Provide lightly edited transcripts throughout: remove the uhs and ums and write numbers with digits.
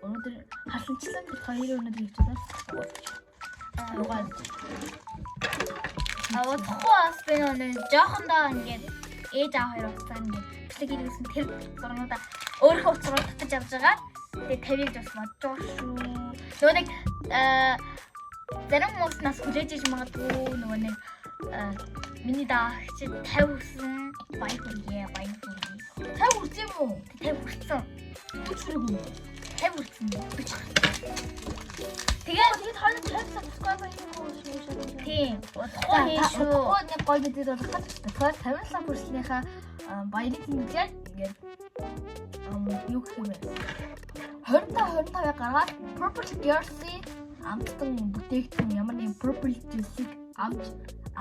Өнөөдөр хасанчлан хоёрын өнөөдөр хөвчөөс угааж. Авахгүй би нэг жоохондоо ингээд ээж аав хоёр уцаа ингээд бичлэг хийлгэсэн тэр зурнуудаа өөрөө уцаар татаж авч байгаа. Тэгээ тавийг бас бодож байгаа шүү. Нөгөө нэг зарим хүмүүс нас хүлээж иж магадгүй нөгөө нэг миний даагч 50 хүсэн баяр хүргэе. 50 хүрсэн юм уу? 50 хүрсэн. Түчрэг юм. 50 хүрсэн. Тэгээд хоёул 50 subscriber юм уу шүү. Тийм. Тухайн шүү. Тухайн нэг гоё мэдээд болох гэж 50 сая хүрснийхаа баярыг хэмжээд ингээд юу гэх юм бэ? 25 гаргаад Purple Jersey амттан бүтээгдэхүүн ямар нэгэн Purple Jersey-г авч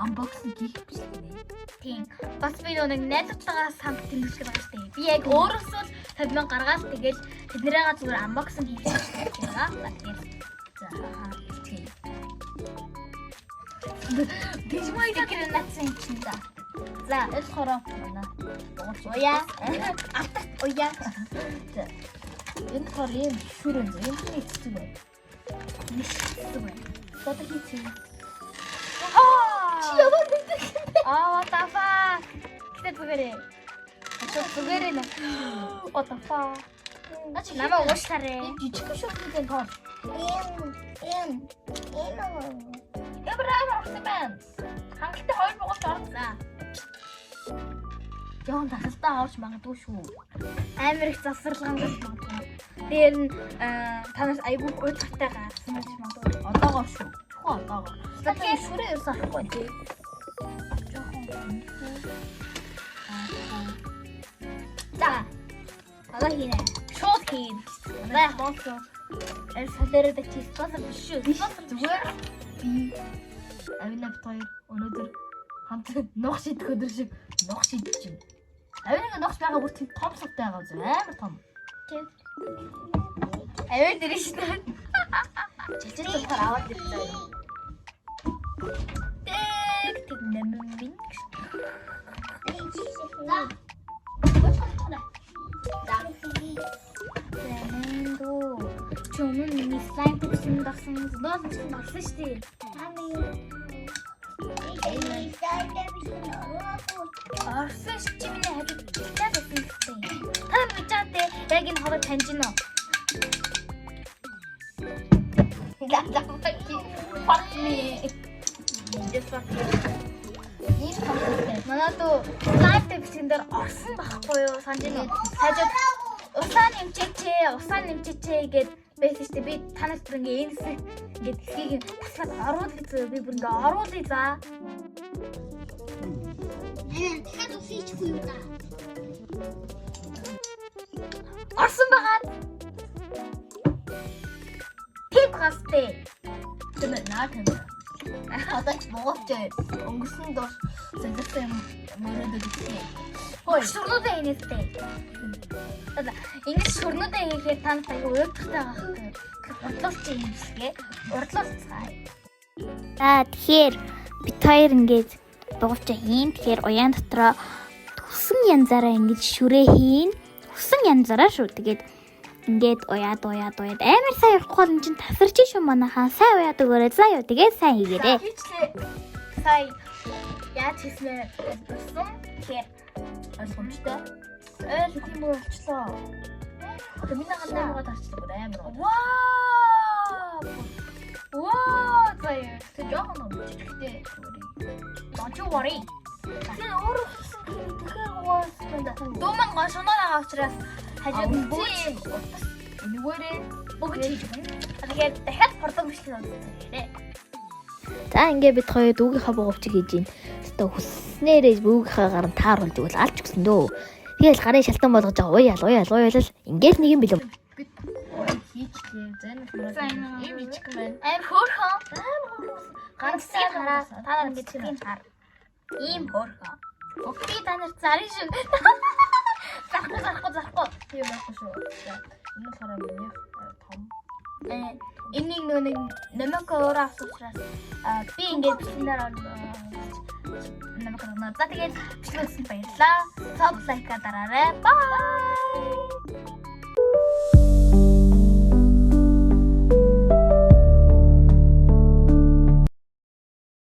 unboxing хийх бичлэг. Тийм. Бас би нэг найзтайгаа самт тэмдэглэж байгаа шүү дээ. Би яг өөрөөсөө 50,000 гаргаад тэгэл тэднийгээ зүгээр unboxing хийх гэж байгаа. Тийм. Тэгмээ гэр натсан чинь да. За, эс хороо байна. Оя. Оя. Энэ хор юм шүрэн юм хийцдэг бай. Одоо хийцээ. Чи яваа гэдэг. What the fuck? Гэтэ зүгээрээ. Зүгээрээ нэ. What the fuck? Намаа уушлаарэ. Жижиг шүрэн тоо. Эбраа орсон. Хангалттай 2 боголт орсон. Яон тасалдаа авч магадгүй шүү. Амар их засварлангаас магадгүй. Тэр нь танаас айгүй уйдгартай гарсан гэж магадгүй. Одоогоор шүү. Чухал одоогоор. Тэгэхээр шүрээ ерөөс авахгүй тий. За. Одоо хийнэ. Шууд хийн. За боосоо. Солиороо чи спонсор биш шүү. Спонсор зүгээр би Авина битхоёр өнөөдөр хамт нуух шидэх өдөр шиг нуух шидэж байна. Авина нуух байгаа бүр тийм том савтай байгаа зү амар том. Тийм. Авир дэрэж шнэ. Чичээ цохор аваад ирсэн. Тэг нэмэн. Чумын миний слайм гэсэн дасан зодон гэсэн болсон шүү дээ. Арсаш чи миний хажууд чичээд байсан гэсэн. Та мэдээд яг энэ хороо таньж гинэ. Манайдуу слайм гэсэн дээр орсон байхгүй юу? Санаж байна. Хажууд усаа нэмчээчээ гэд байсан шүү дээ. Би танаас бүр ингээ энэ хэсэг ингээд хэсгийг таслаад оруулъя зөө. Би бүр ингээ оруулъя за. дахиад усчихгүй юу та. Орсон байгаа. Тэп гастэй. Тэмээ наа тэмээ. Одоо ч богоч өнгөрсөн дор зэнгэсэн юм мөрөдөд ирсэн. Хөөе, шүрнүүдээ инээстэй. Одоо ингэж шүрнүүдээ хийхээр тань аягүй уйдгартай байгаа. Урдлуулч юм шигээ. Урдлуулцгаая. За тэгэхээр бит хоёр ингэж дугуулчаа хийн. Тэгэхээр уян дотроо хүсэн янзаараа ингэж шүрээ хийн. Хүсэн янзаараа шүү. Тэгээд ингээд уяад амар сайн явахгүй бол чинь тасарч шүү манайхаа. Сайн уяад өгөөрэй. За юу тэгээд сайн хийгээрэй. Сая яаж хийснэ гэсэн. Тэгэхээр ойлгомжтой. Тийм үү болчлоо. Миний хандаагаа тарчлаа бүр амар. Вау! Заяа. Тэг жоохон чичгтэй. Don't you worry. Тэр өөрөө хийсэн тэгэхээр уусна. Думан гошоноо авчраас хажууд бүгд энэгээрээ бүгд хийж байна. Тэгэхээр дахиад продукт бичлэг үзүүлээрэй. За ингээ бид хоёр дүүгийнхаа буугавчиг хийж гин. Өстө хүснээрээ дүүгийнхаа гар нь тааруулж өгөл алж өгсөн дөө. Тэгэл гарын шалтан болгож байгаа. Уяал. Ингээл нэг юм билүү. Хийчлээ. Зэн юм бичих юм. Аим хөөрхөн. Ганцыг хараа. Та нар ингэ цэгийн хар. Ийм хөөрхөн. Би та нар зарин шүү. Зарахгүй. Тийм байхгүй шүү. Энэ хараа миний том. Энийг нэг нэмэг өөрөө авсуучраас би ингээд бичлэнээр нэмэг өгнө. За тэгээд бичлэгсэн баярлаа. Саб лайка дараарай. Бай.